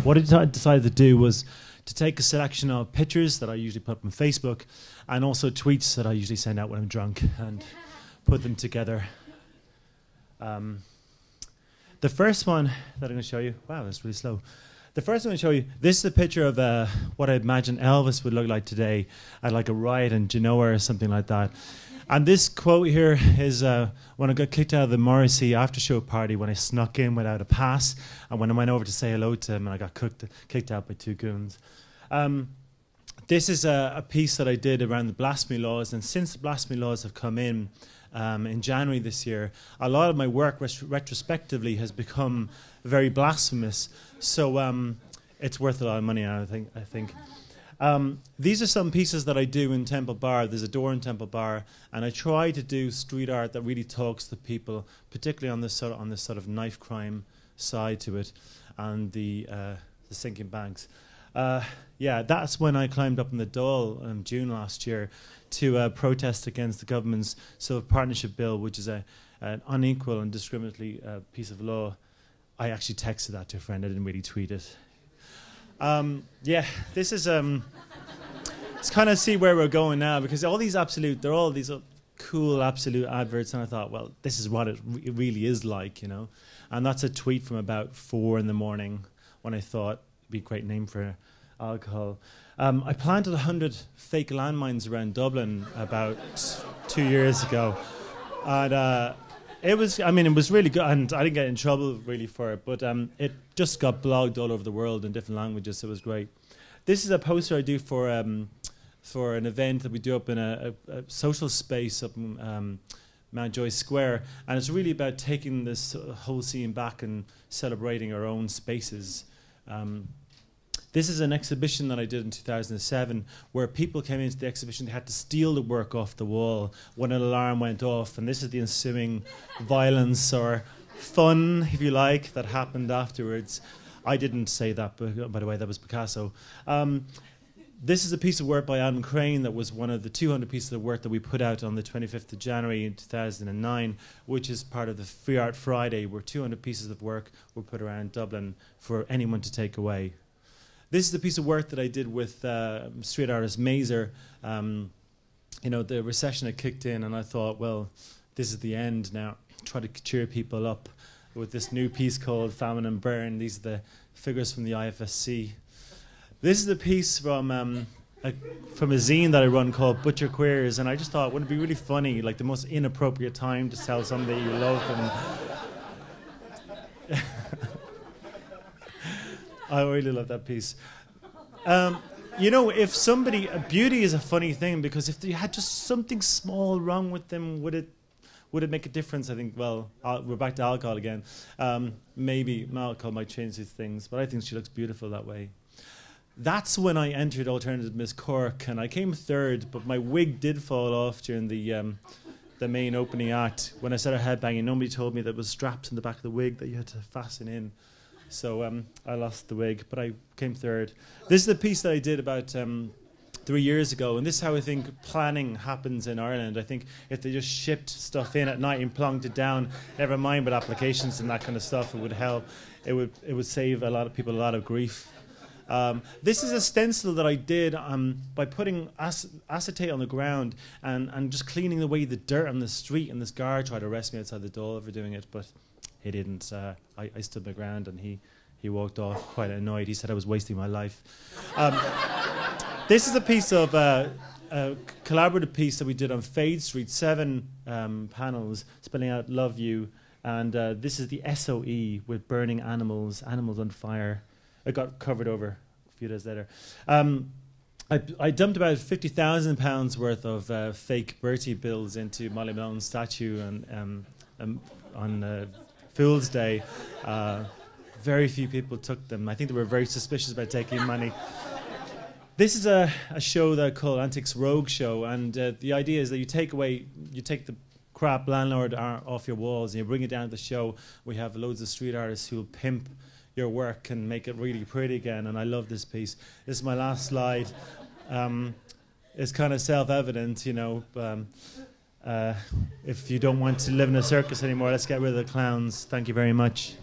what I decided to do was to take a selection of pictures that I usually put up on Facebook and also tweets that I usually send out when I'm drunk and put them together. The first one that I'm going to show you, wow, that's really slow. The first one I'm going to show you, this is a picture of what I imagine Elvis would look like today at like a riot in Genoa or something like that. And this quote here is when I got kicked out of the Morrissey after show party when I snuck in without a pass, and when I went over to say hello to him and I got kicked out by two goons. This is a piece that I did around the blasphemy laws, and since the blasphemy laws have come in January this year, a lot of my work retrospectively has become very blasphemous. So it's worth a lot of money, I think. These are some pieces that I do in Temple Bar. There's a door in Temple Bar, and I try to do street art that really talks to people, particularly on this sort of knife crime side to it, and the sinking banks. Yeah, that's when I climbed up in the Dáil in June last year to protest against the government's sort of partnership bill, which is an unequal and discriminatory piece of law. I actually texted that to a friend. I didn't really tweet it. Yeah, this is let's kind of see where we're going now, because all these they're all these cool absolute adverts, and I thought, well, this is what it really is like, you know. And that's a tweet from about 4 in the morning when I thought it'd be a great name for alcohol. I planted 100 fake landmines around Dublin about 2 years ago, and it was really good, and I didn't get in trouble really for it, but it just got blogged all over the world in different languages, so it was great. This is a poster I do for an event that we do up in a social space up in Mountjoy Square, and it's really about taking this whole scene back and celebrating our own spaces. This is an exhibition that I did in 2007 where people came into the exhibition, they had to steal the work off the wall when an alarm went off, and this is the ensuing violence or fun, if you like, that happened afterwards. I didn't say that, by the way, that was Picasso. This is a piece of work by Adam Crane that was one of the 200 pieces of work that we put out on the 25th of January in 2009, which is part of the Free Art Friday, where 200 pieces of work were put around Dublin for anyone to take away. This is a piece of work that I did with street artist Mazer. You know, the recession had kicked in, and I thought, well, this is the end now. Try to cheer people up with this new piece called Famine and Burn. These are the figures from the IFSC. This is a piece from a zine that I run called Butcher Queers, and I just thought, wouldn't it be really funny, like the most inappropriate time to tell somebody you love and I really love that piece. You know, if somebody, beauty is a funny thing, because if you had just something small wrong with them, would it make a difference? I think, well, we're back to alcohol again. Maybe alcohol might change these things, but I think she looks beautiful that way. That's when I entered Alternative Miss Cork, and I came third, but my wig did fall off during the main opening act. When I started headbanging, nobody told me that it was straps in the back of the wig that you had to fasten in. So I lost the wig, but I came third. This is the piece that I did about 3 years ago, and this is how I think planning happens in Ireland. I think if they just shipped stuff in at night and plonked it down, never mind with applications and that kind of stuff, it would help. It would save a lot of people a lot of grief. This is a stencil that I did by putting acetate on the ground and just cleaning away the dirt on the street, and this guard tried to arrest me outside the door for doing it, but he didn't. I stood my ground, and he walked off quite annoyed. He said I was wasting my life. This is a piece of a collaborative piece that we did on Fade Street, 7 panels spelling out "Love You," and this is the SOE with burning animals on fire. It got covered over a few days later. I dumped about £50,000 worth of fake Bertie bills into Molly Malone's statue on Fool's Day. Very few people took them. I think they were very suspicious about taking money. This is a show that I call Antics Rogue Show, and the idea is that you take the crap landlord off your walls and you bring it down to the show. We have loads of street artists who will pimp your work and make it really pretty again, and I love this piece. This is my last slide. It's kind of self-evident, you know. If you don't want to live in a circus anymore, let's get rid of the clowns. Thank you very much.